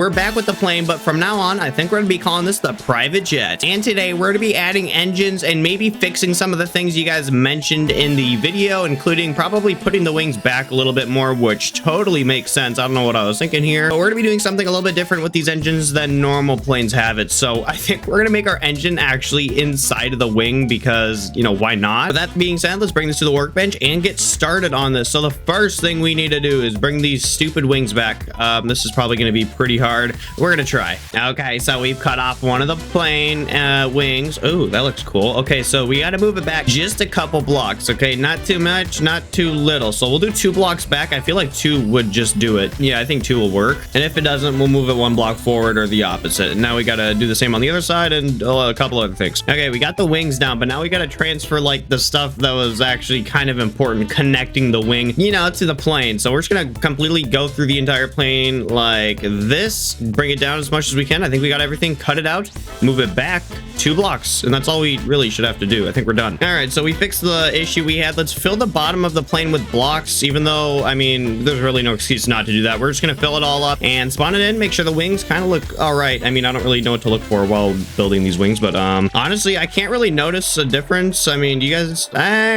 We're back with the plane, but from now on, I think we're going to be calling this the private jet. And today, we're going to be adding engines and maybe fixing some of the things you guys mentioned in the video, including probably putting the wings back a little bit more, which totally makes sense. I don't know what I was thinking here, but we're going to be doing something a little bit different with these engines than normal planes have it. So I think we're going to make our engine actually inside of the wing because, you know, why not? With that being said, let's bring this to the workbench and get started on this. So the first thing we need to do is bring these stupid wings back. This is probably going to be pretty hard. We're gonna try. Okay, so we've cut off one of the plane wings. Oh, that looks cool. Okay, so we got to move it back just a couple blocks. Okay, not too much, not too little. So we'll do 2 blocks back. I feel like 2 would just do it. Yeah, I think 2 will work. And if it doesn't, we'll move it 1 block forward or the opposite. And now we got to do the same on the other side and a couple other things. Okay, we got the wings down, but now we got to transfer like the stuff that was actually kind of important, connecting the wing, you know, to the plane. So we're just gonna completely go through the entire plane like this. Bring it down as much as we can. I think we got everything. Cut it out, move it back 2 blocks, and that's all we really should have to do. I think we're done. All right, so we fixed the issue we had. Let's fill the bottom of the plane with blocks, even though, I mean, there's really no excuse not to do that. We're just gonna fill it all up and spawn it in, make sure the wings kind of look all right. I mean, I don't really know what to look for while building these wings, but honestly, I can't really notice a difference. I mean, do you guys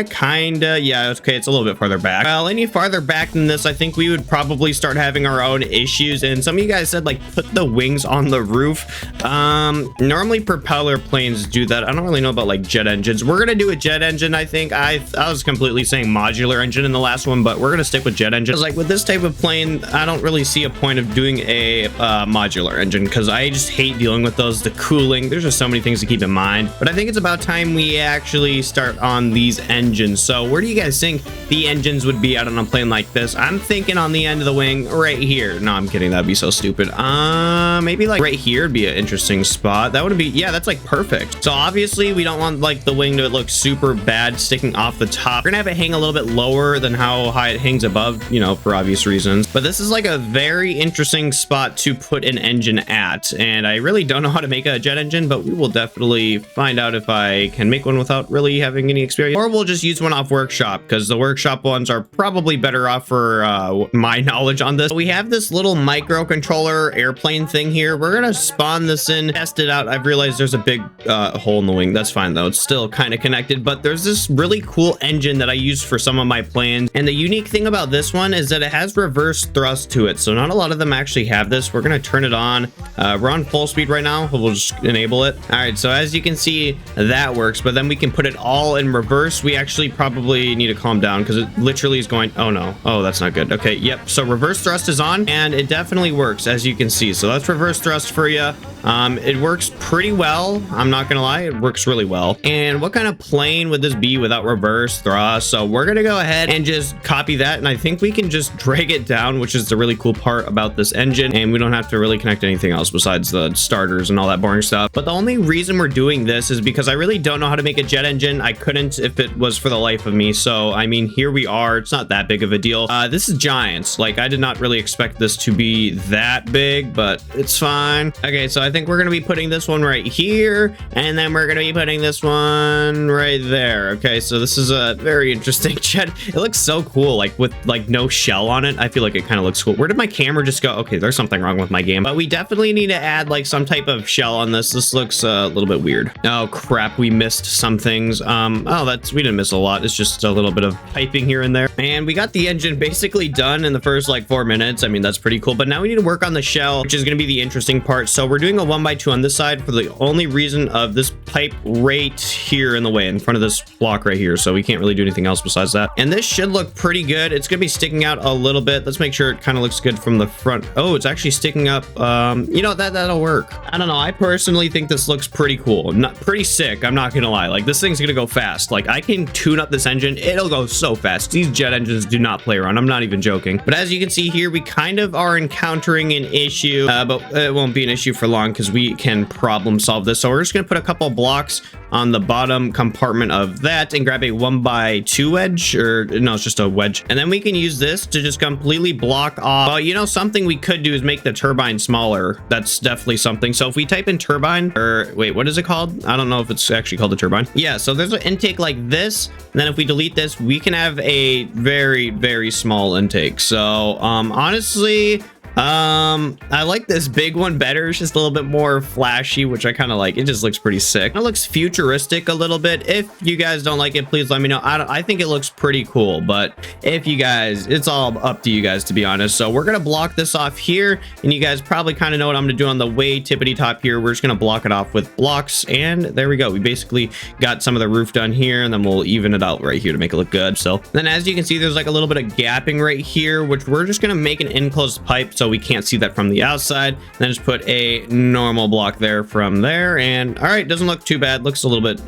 kinda? Yeah, okay, it's a little bit farther back. Well, any farther back than this, I think we would probably start having our own issues. And some of you guys said, like, put the wings on the roof. Normally propeller planes do that. I don't really know about like jet engines. We're gonna do a jet engine. I think I was completely saying modular engine in the last one, but we're gonna stick with jet engine. Like with this type of plane, I don't really see a point of doing a modular engine because I just hate dealing with those. The cooling, there's just so many things to keep in mind. But I think it's about time we actually start on these engines. So where do you guys think the engines would be out on a plane like this? I'm thinking on the end of the wing right here. No, I'm kidding. That'd be so stupid. Maybe like right here would be an interesting spot. That would be, yeah, that's like perfect. So obviously we don't want like the wing to look super bad sticking off the top. We're gonna have it hang a little bit lower than how high it hangs above, you know, for obvious reasons. But this is like a very interesting spot to put an engine at. And I really don't know how to make a jet engine, but we will definitely find out if I can make one without really having any experience. Or we'll just use one off workshop because the workshop ones are probably better off for my knowledge on this. We have this little microcontroller airplane thing here. We're gonna spawn this in, test it out. I've realized there's a big hole in the wing. That's fine though. It's still kind of connected, but there's this really cool engine that I use for some of my planes. And the unique thing about this one is that it has reverse thrust to it. So not a lot of them actually have this. We're gonna turn it on. We're on full speed right now. We'll just enable it. All right, so as you can see, that works, but then we can put it all in reverse. We actually probably need to calm down because it literally is going, oh no, oh, that's not good. Okay, yep, so reverse thrust is on and it definitely works, as you can see. So that's reverse thrust for you. It works pretty well. I'm not gonna lie, it works really well. And what kind of plane would this be without reverse thrust? So we're gonna go ahead and just copy that, and I think we can just drag it down, which is the really cool part about this engine, and we don't have to really connect anything else besides the starters and all that boring stuff. But the only reason we're doing this is because I really don't know how to make a jet engine. I couldn't if it was for the life of me. So I mean, here we are. It's not that big of a deal. This is giants. Like, I did not really expect this to be that big, but it's fine. Okay, so I think we're gonna be putting this one right here, and then we're gonna be putting this one right there. Okay, so this is a very interesting jet. It looks so cool, like with like no shell on it. I feel like it kind of looks cool. Where did my camera just go? Okay, there's something wrong with my game, but we definitely need to add like some type of shell on this. This looks a little bit weird. Oh crap, we missed some things. We didn't miss a lot. It's just a little bit of piping here and there. And we got the engine basically done in the first like 4 minutes. I mean, that's pretty cool, but now we need to work on the shell, which is going to be the interesting part. So we're doing a 1x2 on this side for the only reason of this pipe right here in the way, in front of this block right here. So we can't really do anything else besides that. And this should look pretty good. It's going to be sticking out a little bit. Let's make sure it kind of looks good from the front. Oh, it's actually sticking up. You know, that'll work. I don't know. I personally think this looks pretty cool. Not pretty sick. I'm not going to lie. Like, this thing's going to go fast. Like, I can tune up this engine. It'll go so fast. These jet engines do not play around. I'm not even joking. But as you can see here, we kind of are encountering an issue, but it won't be an issue for long because we can problem solve this. So we're just going to put a couple blocks on the bottom compartment of that and grab a 1x2 wedge, or no, it's just a wedge. And then we can use this to just completely block off. Well, you know, something we could do is make the turbine smaller. That's definitely something. So if we type in turbine, or wait, what is it called? I don't know if it's actually called a turbine. Yeah, so there's an intake like this. And then if we delete this, we can have a very, very small intake. So honestly, I like this big one better. It's just a little bit more flashy, which I kind of like. It just looks pretty sick. It looks futuristic a little bit. If you guys don't like it, please let me know. I think it looks pretty cool, but if you guys, it's all up to you guys, to be honest. So we're gonna block this off here, and you guys probably kind of know what I'm gonna do on the way tippity top here. We're just gonna block it off with blocks, and there we go. We basically got some of the roof done here, and then we'll even it out right here to make it look good. So then, as you can see, there's like a little bit of gapping right here, which we're just gonna make an enclosed pipe so we can't see that from the outside. Then just put a normal block there from there, and all right, doesn't look too bad. Looks a little bit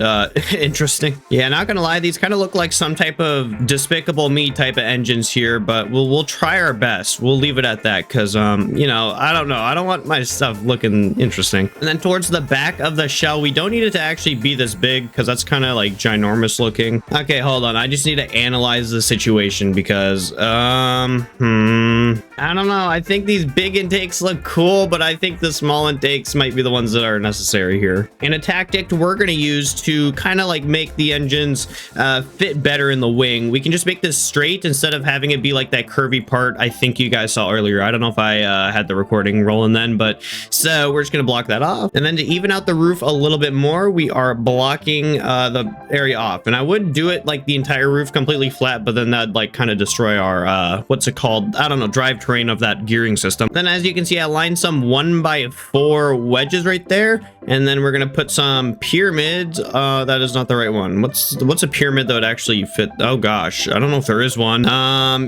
interesting. Yeah, not gonna lie, these kind of look like some type of Despicable Me type of engines here, but we'll try our best. We'll leave it at that, because you know, I don't know, I don't want my stuff looking interesting. And then towards the back of the shell, we don't need it to actually be this big, because that's kind of like ginormous looking. Okay, hold on, I just need to analyze the situation, because I don't know, I think these big intakes look cool, but I think the small intakes might be the ones that are necessary here. And a tactic we're going to use to kind of like make the engines fit better in the wing, we can just make this straight instead of having it be like that curvy part I think you guys saw earlier. I don't know if I had the recording rolling then, but so we're just going to block that off. And then to even out the roof a little bit more, we are blocking the area off. And I would do it like the entire roof completely flat, but then that'd like kind of destroy our what's it called, I don't know, drivetrain of that gearing system. Then as you can see, I lined some 1x4 wedges right there, and then we're gonna put some pyramids. That is not the right one. What's a pyramid that would actually fit? Oh gosh, I don't know if there is one.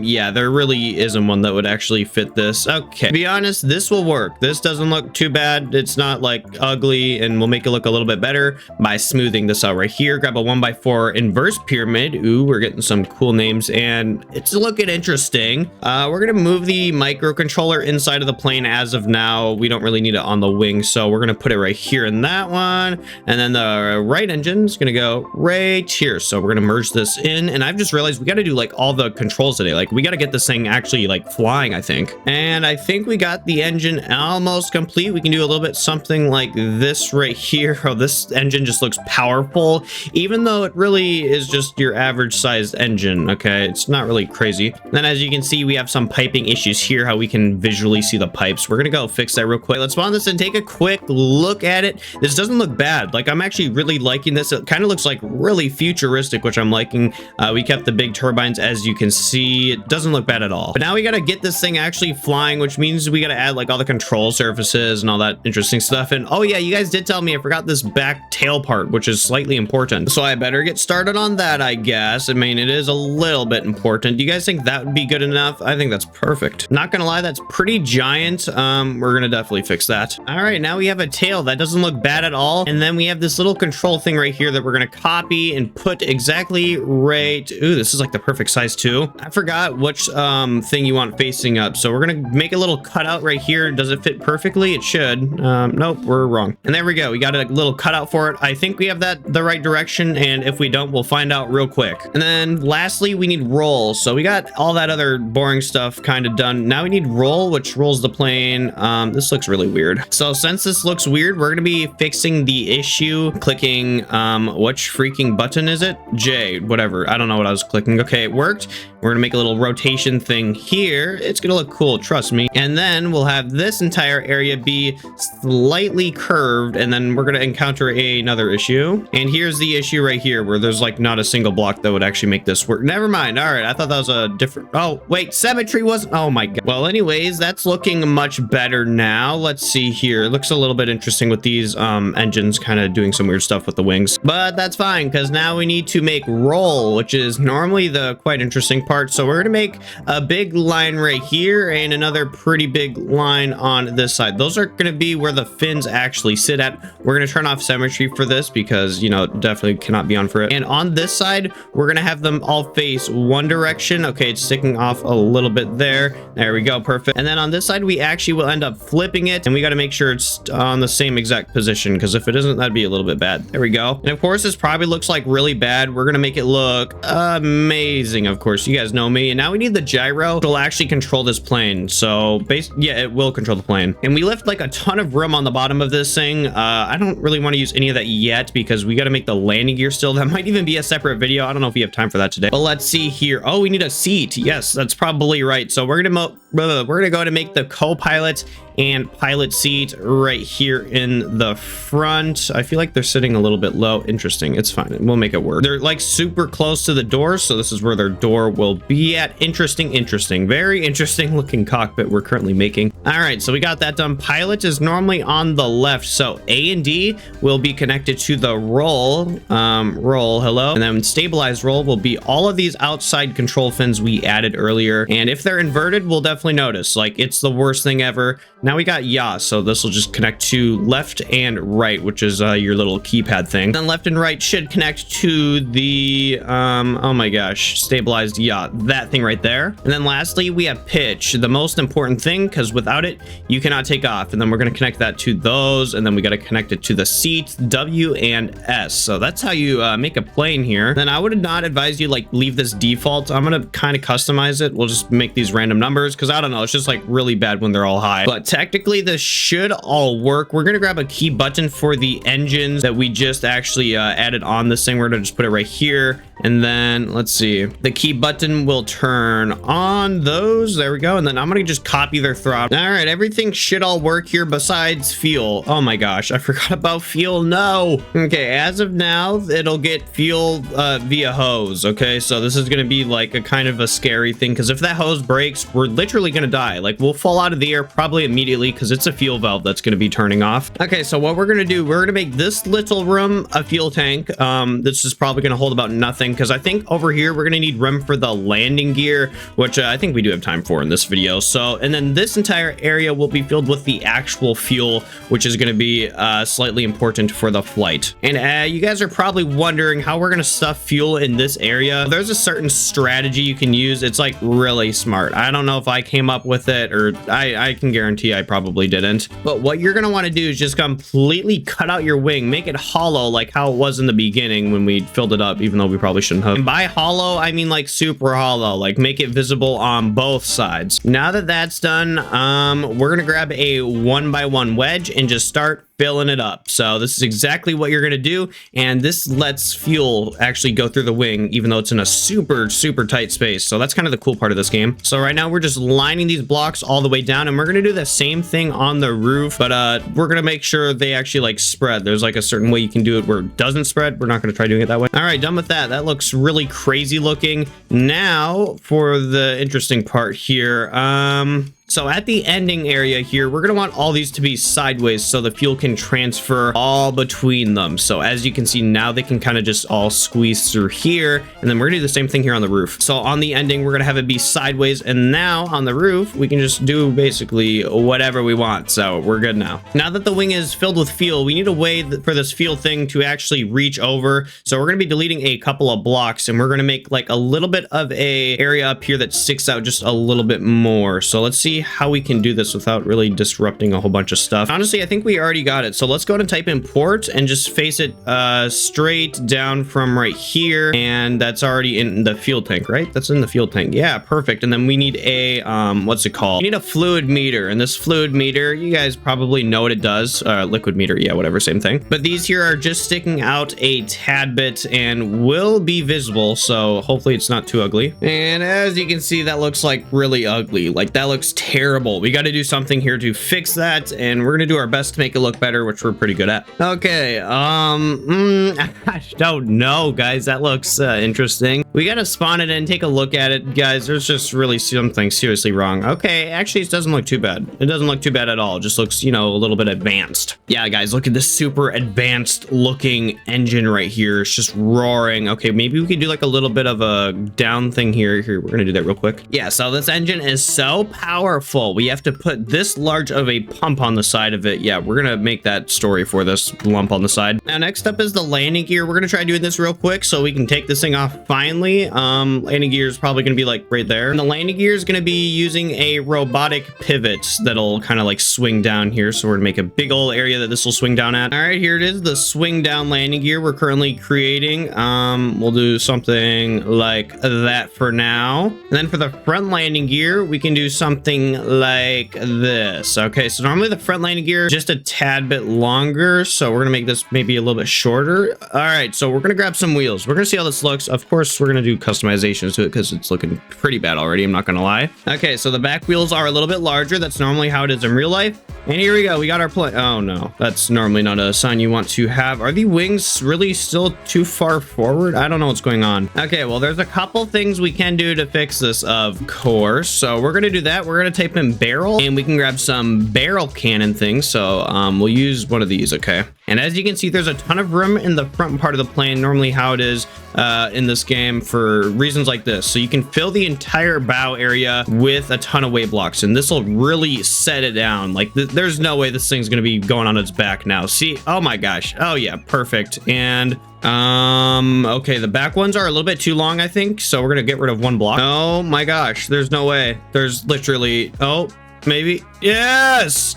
Yeah, there really isn't one that would actually fit this. Okay, to be honest, this will work. This doesn't look too bad. It's not like ugly, and we'll make it look a little bit better by smoothing this out right here. Grab a 1x4 inverse pyramid. Ooh, we're getting some cool names, and it's looking interesting. We're gonna move the microcontroller inside of the plane. As of now, we don't really need it on the wing, so we're gonna put it right here in that one, and then the right engine's gonna go right here. So we're gonna merge this in, and I've just realized we got to do like all the controls today. Like we got to get this thing actually like flying, I think. And I think we got the engine almost complete. We can do a little bit something like this right here. Oh, this engine just looks powerful, even though it really is just your average sized engine. Okay, it's not really crazy. And then as you can see, we have some piping issues here, how we can visually see the pipes. We're gonna go fix that real quick. Let's spawn this and take a quick look at it. This doesn't look bad. Like I'm actually really liking this. It kind of looks like really futuristic, which I'm liking. We kept the big turbines, as you can see. It doesn't look bad at all. But now we gotta get this thing actually flying, which means we gotta add like all the control surfaces and all that interesting stuff. And oh yeah, you guys did tell me I forgot this back tail part, which is slightly important. So I better get started on that, I guess. I mean, it is a little bit important. Do you guys think that would be good enough? I think that's perfect. Not gonna lie, that's pretty giant. We're gonna definitely fix that. All right, now we have a tail that doesn't look bad at all. And then we have this little control thing right here that we're gonna copy and put exactly right. Ooh, this is like the perfect size too. I forgot which thing you want facing up. So we're gonna make a little cutout right here. Does it fit perfectly? It should. Nope, we're wrong. And there we go. We got a little cutout for it. I think we have that the right direction, and if we don't, we'll find out real quick. And then lastly, we need roll. So we got all that other boring stuff kind of done. Now we need roll, which rolls the plane. This looks really weird. So since this looks weird, we're gonna be fixing the issue, clicking which freaking button is it? J, whatever. I don't know what I was clicking. Okay, it worked. We're gonna make a little rotation thing here. It's gonna look cool, trust me. And then we'll have this entire area be slightly curved, and then we're gonna encounter another issue. And here's the issue right here, where there's like not a single block that would actually make this work. Never mind. All right, I thought that was a different. Oh wait, symmetry wasn't. Oh my god. Well, anyways, that's looking much better now. Let's see here. It looks a little bit interesting with these engines kind of doing some weird stuff with the wings, but that's fine, because now we need to make roll, which is normally the quite interesting part. So we're gonna make a big line right here and another pretty big line on this side. Those are gonna be where the fins actually sit at. We're gonna turn off symmetry for this because, you know, definitely cannot be on for it. And on this side, we're gonna have them all face one direction. Okay, it's sticking off a little bit there. There we go, perfect. And then on this side, we actually will end up flipping it, and we got to make sure it's on the same exact position, because if it isn't, that'd be a little bit bad. There we go. And of course, this probably looks like really bad. We're gonna make it look amazing. Of course, you guys know me. And now we need the gyro, which will actually control this plane. So yeah, it will control the plane. And we left like a ton of room on the bottom of this thing. I don't really want to use any of that yet, because we got to make the landing gear still. That might even be a separate video. I don't know if we have time for that today, but let's see here. Oh, we need a seat. Yes, that's probably right. So we're gonna we're gonna go ahead and make the co-pilot and pilot seat right here in the front. I feel like they're sitting a little bit low. Interesting. It's fine. We'll make it work. They're like super close to the door, so this is where their door will be at. Interesting. Very interesting looking cockpit we're currently making. All right, so we got that done. Pilot is normally on the left, so A and D will be connected to the roll. Hello. And then stabilized roll will be all of these outside control fins we added earlier. And if they're inverted, we'll definitely notice. Like, it's the worst thing ever. Now we got yaw, so this will just connect to left and right, which is your little keypad thing. Then left and right should connect to the oh my gosh, stabilized yaw, that thing right there. And then lastly, we have pitch, the most important thing, because without it you cannot take off. And then we're going to connect that to those, and then we got to connect it to the seat, W and S. So that's how you make a plane here. Then I would not advise you like leave this default. I'm gonna kind of customize it. We'll just make these random numbers, because I don't know, it's just like really bad when they're all high. But technically this should all work. We're gonna grab a key button for the engines that we just actually added on this thing. We're gonna just put it right here, and then let's see, the key button will turn on those. There we go. And then I'm gonna just copy their throttle. All right, everything should all work here besides fuel. Oh my gosh, I forgot about fuel. No. Okay, as of now it'll get fuel via hose. Okay, so this is gonna be like a kind of a scary thing, because if that hose breaks, we're literally gonna die. Like, we'll fall out of the air probably immediately, because it's a fuel valve that's gonna be turning off. Okay, so what we're gonna do, we're gonna make this little room a fuel tank. This is probably gonna hold about nothing, because I think over here we're gonna need room for the landing gear, which I think we do have time for in this video. So, and then this entire area will be filled with the actual fuel, which is gonna be slightly important for the flight. And you guys are probably wondering how we're gonna stuff fuel in this area. There's a certain strategy you can use. It's like really smart. I don't know if I came up with it, or I can guarantee I probably didn't. But what you're gonna want to do is just completely cut out your wing, make it hollow like how it was in the beginning when we filled it up, even though we probably shouldn't have. And by hollow, I mean like super hollow, like make it visible on both sides. Now that that's done, we're gonna grab a 1x1 wedge and just start filling it up. So this is exactly what you're gonna do, and this lets fuel actually go through the wing even though it's in a super tight space. So that's kind of the cool part of this game. So right now we're just lining these blocks all the way down, and we're gonna do the same thing on the roof, but we're gonna make sure they actually like spread. There's like a certain way you can do it where it doesn't spread. We're not gonna try doing it that way. All right, done with that. That looks really crazy looking. Now for the interesting part here. So at the ending area here, we're going to want all these to be sideways so the fuel can transfer all between them. So as you can see now, they can kind of just all squeeze through here. And then we're going to do the same thing here on the roof. So on the ending, we're going to have it be sideways. And now on the roof, we can just do basically whatever we want. So we're good now. Now that the wing is filled with fuel, we need a way for this fuel thing to actually reach over. So we're going to be deleting a couple of blocks, and we're going to make like a little bit of a area up here that sticks out just a little bit more. So let's see how we can do this without really disrupting a whole bunch of stuff. Honestly, I think we already got it. So let's go ahead and type in port and just face it straight down from right here. And that's already in the fuel tank, right? That's in the fuel tank. Yeah, perfect. And then we need a, what's it called? We need a fluid meter. And this fluid meter, you guys probably know what it does. Liquid meter, yeah, whatever, same thing. But these here are just sticking out a tad bit and will be visible. So hopefully it's not too ugly. And as you can see, that looks like really ugly. Like that looks terrible. We got to do something here to fix that, and we're gonna do our best to make it look better, which we're pretty good at. Okay, I don't know, guys. That looks interesting. We gotta spawn it in, take a look at it, guys. There's just really something seriously wrong. Okay, actually, it doesn't look too bad. It doesn't look too bad at all. It just looks, you know, a little bit advanced. Yeah, guys, look at this super advanced looking engine right here. It's just roaring. Okay, maybe we could do like a little bit of a down thing here. Here, we're gonna do that real quick. Yeah, so this engine is so powerful. We have to put this large of a pump on the side of it. Yeah, we're gonna make that story for this lump on the side. Now, next up is the landing gear. We're gonna try doing this real quick so we can take this thing off finally. Landing gear is probably gonna be like right there. And the landing gear is gonna be using a robotic pivot that'll kind of like swing down here. So we're gonna make a big old area that this will swing down at. All right, here it is, the swing down landing gear we're currently creating. We'll do something like that for now. And then for the front landing gear, we can do something something like this. Okay, so normally the front landing gear is just a tad bit longer, so we're gonna make this maybe a little bit shorter. All right, so we're gonna grab some wheels. We're gonna see how this looks. Of course, we're gonna do customizations to it because it's looking pretty bad already, I'm not gonna lie. Okay, so the back wheels are a little bit larger. That's normally how it is in real life. And here we go, we got our plane. Oh no, that's normally not a sign you want to have. Are the wings really still too far forward? I don't know what's going on. Okay, well, there's a couple things we can do to fix this, of course. So we're gonna do that. We're gonna type in barrel, and we can grab some barrel cannon things. So we'll use one of these, okay? And as you can see, there's a ton of room in the front part of the plane, normally how it is in this game for reasons like this. So you can fill the entire bow area with a ton of weight blocks, and this will really set it down. Like there's no way this thing's gonna be going on its back now. See, oh my gosh. Oh yeah, perfect. And okay, the back ones are a little bit too long, I think, so we're gonna get rid of one block. Oh my gosh, there's no way. There's literally, oh, maybe, yes,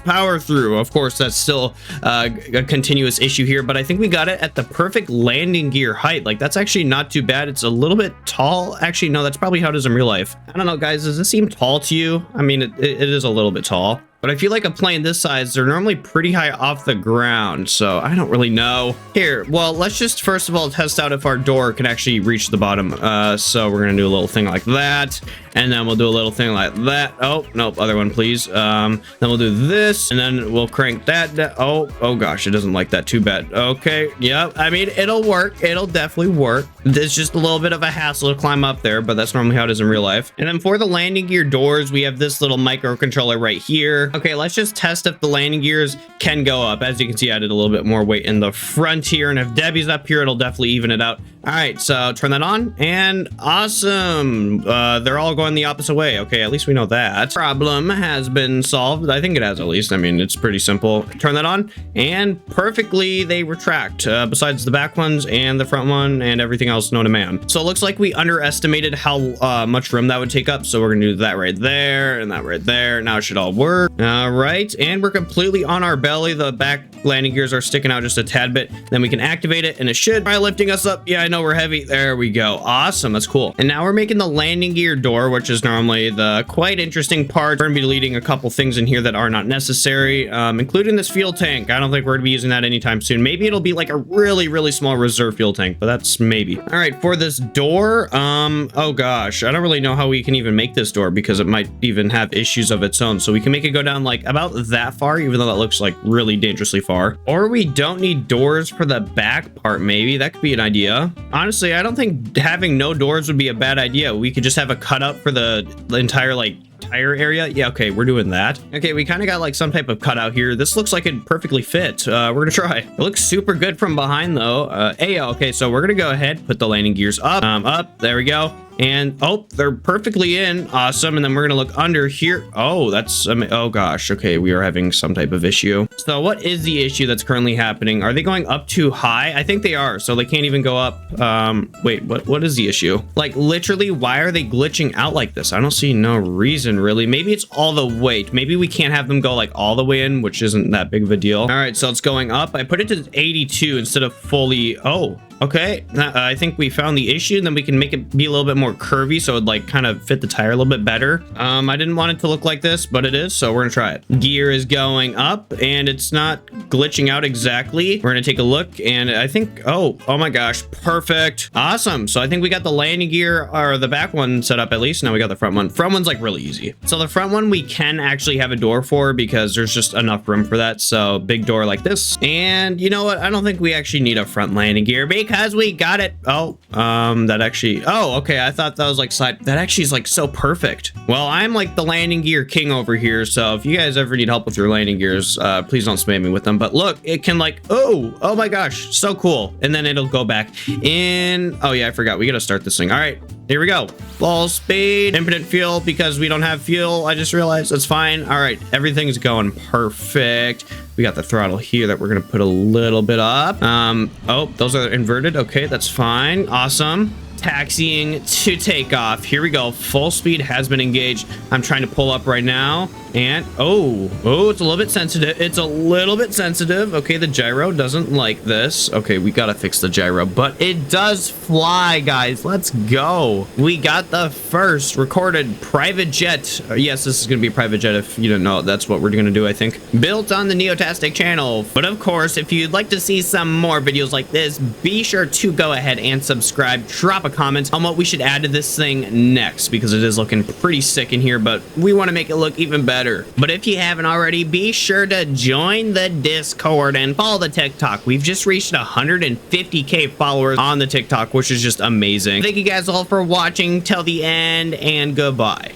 power through. Of course, that's still a continuous issue here, but I think we got it at the perfect landing gear height. Like, that's actually not too bad. It's a little bit tall. Actually, no, that's probably how it is in real life. I don't know, guys, does this seem tall to you? I mean, it is a little bit tall, but I feel like a plane this size, they're normally pretty high off the ground, so I don't really know. Here, well, let's just first of all test out if our door can actually reach the bottom. So we're gonna do a little thing like that, and then we'll do a little thing like that. Oh, nope, other one, please. Then we'll do this, and then we'll crank that down. Oh gosh, it doesn't like that too bad. Okay, yep, I mean, it'll work. It'll definitely work. It's just a little bit of a hassle to climb up there, but that's normally how it is in real life. And then for the landing gear doors, we have this little microcontroller right here. Okay, let's just test if the landing gears can go up. As you can see, I did a little bit more weight in the front here, and if Debbie's up here, it'll definitely even it out. All right, so turn that on, and awesome. They're all going the opposite way. Okay, at least we know that. Problem has been solved. I think it has, at least. I mean, it's pretty simple. Turn that on, and perfectly they retract, besides the back ones and the front one and everything else known to man. So it looks like we underestimated how much room that would take up, so we're gonna do that right there and that right there. Now it should all work. All right, and we're completely on our belly. The back landing gears are sticking out just a tad bit. Then we can activate it, and it should try lifting us up. Yeah, I know we're heavy. There we go. Awesome, that's cool. And now we're making the landing gear door, which is normally the quite interesting part. We're gonna be deleting a couple things in here that are not necessary, including this fuel tank. I don't think we're gonna be using that anytime soon. Maybe it'll be like a really small reserve fuel tank, but that's maybe. All right, for this door, oh gosh, I don't really know how we can even make this door because it might even have issues of its own. So we can make it go down like about that far, even though that looks like really dangerously far. Or we don't need doors for the back part. Maybe that could be an idea. Honestly, I don't think having no doors would be a bad idea. We could just have a cutout for the entire like tire area. Yeah, okay, we're doing that. Okay, we kind of got like some type of cutout here. This looks like it perfectly fit. We're gonna try. It looks super good from behind though. Okay, so we're gonna go ahead, put the landing gears up, there we go. And oh, they're perfectly in. Awesome. And then we're gonna look under here. Oh, that's oh gosh. Okay, we are having some type of issue. So what is the issue that's currently happening? Are they going up too high? I think they are, so they can't even go up. Wait, what is the issue? Like literally, why are they glitching out like this? I don't see no reason really. Maybe it's all the weight. Maybe we can't have them go like all the way in, which isn't that big of a deal. All right, so it's going up. I put it to 82 instead of fully. Oh, okay, I think we found the issue. Then we can make it be a little bit more curvy, so it like kind of fit the tire a little bit better. I didn't want it to look like this, but it is, so we're gonna try it. Gear is going up, and it's not glitching out exactly. We're gonna take a look, and I think, oh my gosh, perfect, awesome. So I think we got the landing gear, or the back one set up at least. Now we got the front one. Front one's like really easy. So the front one we can actually have a door for because there's just enough room for that. So big door like this. And you know what? I don't think we actually need a front landing gear because we got it. Oh, that actually, oh, okay. I thought that was like side. That actually is like so perfect. Well, I'm like the landing gear king over here. So if you guys ever need help with your landing gears, please don't spam me with them. But look, it can like, oh my gosh, so cool. And then it'll go back in. Oh yeah, I forgot. We got to start this thing. All right, here we go. Full speed, infinite fuel because we don't have fuel. I just realized that's fine. All right, everything's going perfect. We got the throttle here that we're gonna put a little bit up. Oh, those are inverted. Okay, that's fine. Awesome. taxiing to take off. Here we go. Full speed has been engaged. I'm trying to pull up right now. And oh, it's a little bit sensitive. It's a little bit sensitive. Okay, the gyro doesn't like this. Okay, we gotta fix the gyro, but it does fly, guys. Let's go. We got the first recorded private jet. Yes, this is gonna be a private jet. If you didn't know, that's what we're gonna do, I think. Built on the Neotastic channel. But of course, if you'd like to see some more videos like this, be sure to go ahead and subscribe. Drop a comment on what we should add to this thing next, because it is looking pretty sick in here, but we want to make it look even better. But if you haven't already, be sure to join the Discord and follow the TikTok. We've just reached 150k followers on the TikTok, which is just amazing. Thank you guys all for watching till the end, and goodbye.